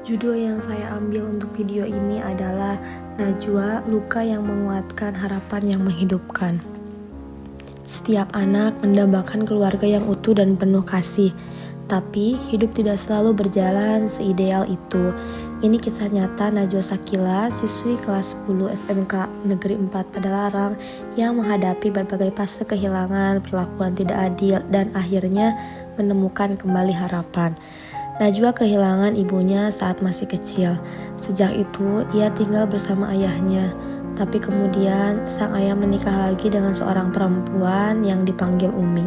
Judul yang saya ambil untuk video ini adalah Najwa, Luka yang Menguatkan Harapan yang Menghidupkan. Setiap anak mendambakan keluarga yang utuh dan penuh kasih, tapi hidup tidak selalu berjalan seideal itu. Ini kisah nyata Najwa Shakila, siswi kelas 10 SMK Negeri 4 Padalarang yang menghadapi berbagai fase kehilangan, perlakuan tidak adil, dan akhirnya menemukan kembali harapan. Najwa kehilangan ibunya saat masih kecil. Sejak itu, ia tinggal bersama ayahnya. Tapi kemudian, sang ayah menikah lagi dengan seorang perempuan yang dipanggil Umi.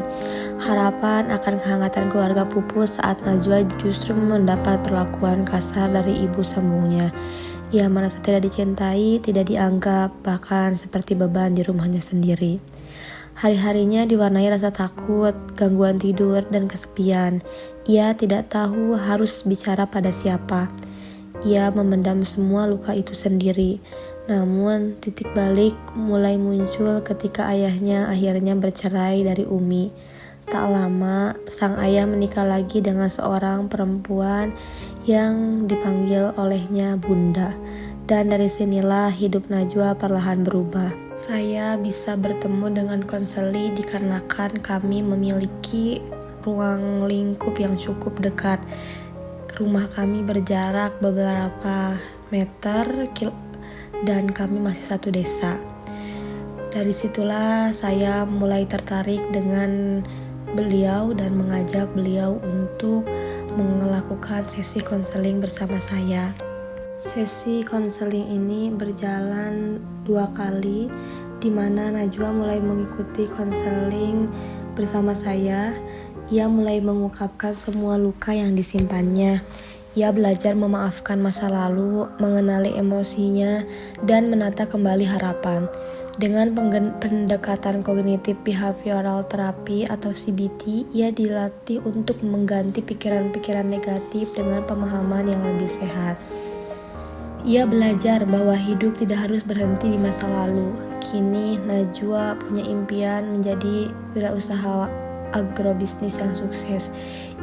Harapan akan kehangatan keluarga pupus saat Najwa justru mendapat perlakuan kasar dari ibu sambungnya. Ia merasa tidak dicintai, tidak dianggap, bahkan seperti beban di rumahnya sendiri. Hari-harinya diwarnai rasa takut, gangguan tidur, dan kesepian. Ia tidak tahu harus bicara pada siapa. Ia memendam semua luka itu sendiri. Namun, titik balik mulai muncul ketika ayahnya akhirnya bercerai dari Umi. Tak lama, sang ayah menikah lagi dengan seorang perempuan yang dipanggil olehnya Bunda. Dan dari sinilah hidup Najwa perlahan berubah. Saya bisa bertemu dengan konseli dikarenakan kami memiliki ruang lingkup yang cukup dekat. Rumah kami berjarak beberapa meter dan kami masih satu desa. Dari situlah saya mulai tertarik dengan beliau dan mengajak beliau untuk melakukan sesi konseling bersama saya. Sesi konseling ini berjalan 2 kali, di mana Najwa mulai mengikuti konseling bersama saya. Ia mulai mengungkapkan semua luka yang disimpannya. Ia belajar memaafkan masa lalu, mengenali emosinya, dan menata kembali harapan. Dengan pendekatan kognitif behavioral therapy atau CBT, ia dilatih untuk mengganti pikiran-pikiran negatif dengan pemahaman yang lebih sehat. Ia belajar bahwa hidup tidak harus berhenti di masa lalu. Kini Najwa punya impian menjadi wirausaha agrobisnis yang sukses.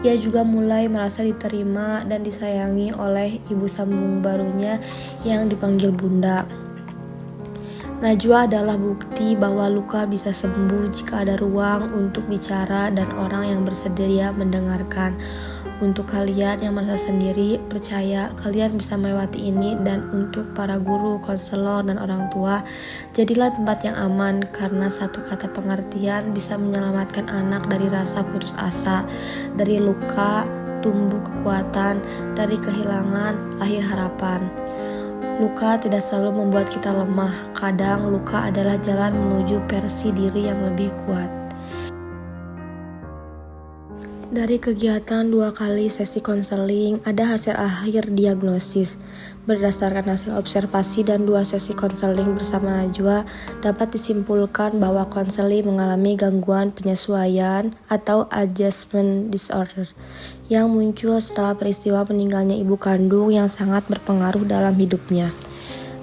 Ia juga mulai merasa diterima dan disayangi oleh ibu sambung barunya yang dipanggil Bunda. Najwa adalah bukti bahwa luka bisa sembuh jika ada ruang untuk bicara dan orang yang bersedia mendengarkan. Untuk kalian yang merasa sendiri, percaya kalian bisa melewati ini. Dan untuk para guru, konselor, dan orang tua, jadilah tempat yang aman, karena satu kata pengertian bisa menyelamatkan anak dari rasa putus asa. Dari luka tumbuh kekuatan, dari kehilangan lahir harapan. Luka tidak selalu membuat kita lemah. Kadang luka adalah jalan menuju versi diri yang lebih kuat. Dari kegiatan 2 kali sesi konseling, ada hasil akhir diagnosis. Berdasarkan hasil observasi dan 2 sesi konseling bersama Najwa, dapat disimpulkan bahwa konseli mengalami gangguan penyesuaian atau adjustment disorder yang muncul setelah peristiwa meninggalnya ibu kandung yang sangat berpengaruh dalam hidupnya.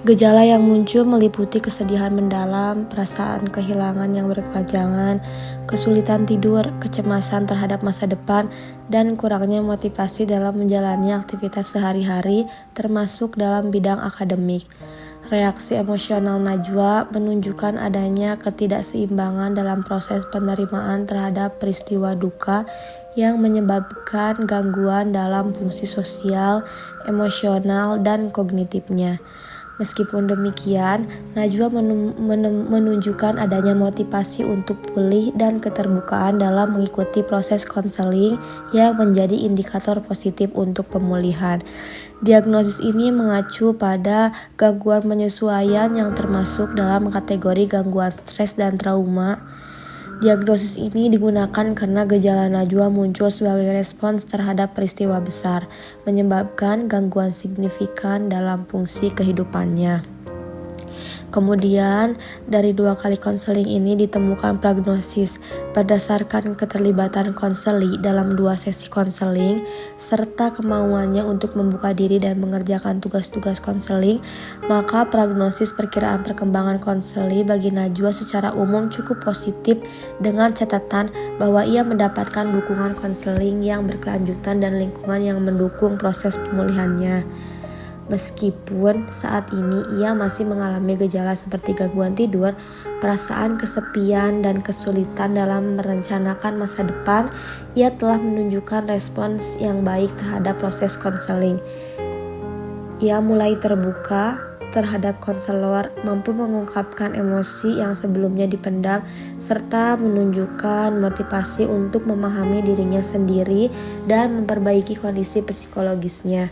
Gejala yang muncul meliputi kesedihan mendalam, perasaan kehilangan yang berkepanjangan, kesulitan tidur, kecemasan terhadap masa depan, dan kurangnya motivasi dalam menjalani aktivitas sehari-hari, termasuk dalam bidang akademik. Reaksi emosional Najwa menunjukkan adanya ketidakseimbangan dalam proses penerimaan terhadap peristiwa duka yang menyebabkan gangguan dalam fungsi sosial, emosional, dan kognitifnya. Meskipun demikian, Najwa menunjukkan adanya motivasi untuk pulih dan keterbukaan dalam mengikuti proses konseling yang menjadi indikator positif untuk pemulihan. Diagnosis ini mengacu pada gangguan penyesuaian yang termasuk dalam kategori gangguan stres dan trauma. Diagnosis ini digunakan karena gejala Najwa muncul sebagai respons terhadap peristiwa besar, menyebabkan gangguan signifikan dalam fungsi kehidupannya. Kemudian, dari 2 kali konseling ini ditemukan prognosis berdasarkan keterlibatan konseli dalam 2 sesi konseling, serta kemauannya untuk membuka diri dan mengerjakan tugas-tugas konseling, maka prognosis perkiraan perkembangan konseli bagi Najwa secara umum cukup positif dengan catatan bahwa ia mendapatkan dukungan konseling yang berkelanjutan dan lingkungan yang mendukung proses pemulihannya. Meskipun saat ini ia masih mengalami gejala seperti gangguan tidur, perasaan kesepian, dan kesulitan dalam merencanakan masa depan, ia telah menunjukkan respons yang baik terhadap proses konseling. Ia mulai terbuka terhadap konselor, mampu mengungkapkan emosi yang sebelumnya dipendam, serta menunjukkan motivasi untuk memahami dirinya sendiri dan memperbaiki kondisi psikologisnya.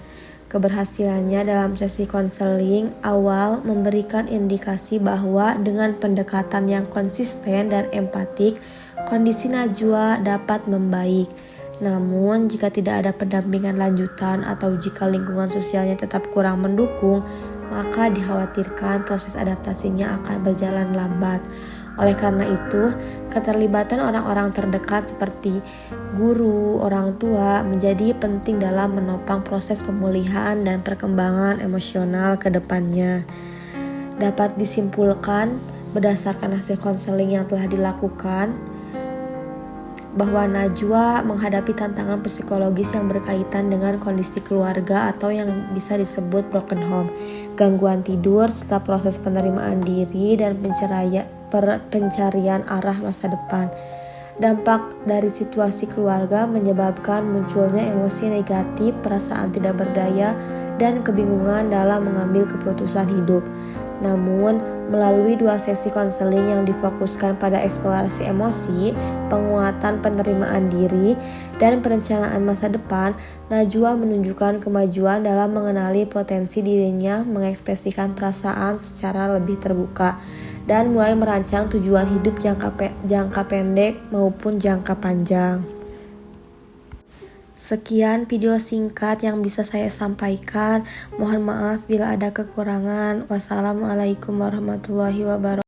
Keberhasilannya dalam sesi konseling awal memberikan indikasi bahwa dengan pendekatan yang konsisten dan empatik, kondisi Najwa dapat membaik. Namun, jika tidak ada pendampingan lanjutan atau jika lingkungan sosialnya tetap kurang mendukung, maka dikhawatirkan proses adaptasinya akan berjalan lambat. Oleh karena itu, keterlibatan orang-orang terdekat seperti guru, orang tua menjadi penting dalam menopang proses pemulihan dan perkembangan emosional ke depannya. Dapat disimpulkan berdasarkan hasil konseling yang telah dilakukan bahwa Najwa menghadapi tantangan psikologis yang berkaitan dengan kondisi keluarga atau yang bisa disebut broken home, gangguan tidur, serta proses penerimaan diri dan pencarian arah masa depan. Dampak dari situasi keluarga menyebabkan munculnya emosi negatif, perasaan tidak berdaya, dan kebingungan dalam mengambil keputusan hidup. Namun, melalui 2 sesi konseling yang difokuskan pada eksplorasi emosi, penguatan penerimaan diri, dan perencanaan masa depan, Najwa menunjukkan kemajuan dalam mengenali potensi dirinya, mengekspresikan perasaan secara lebih terbuka, dan mulai merancang tujuan hidup jangka pendek maupun jangka panjang. Sekian video singkat yang bisa saya sampaikan. Mohon maaf bila ada kekurangan. Wassalamualaikum warahmatullahi wabarakatuh.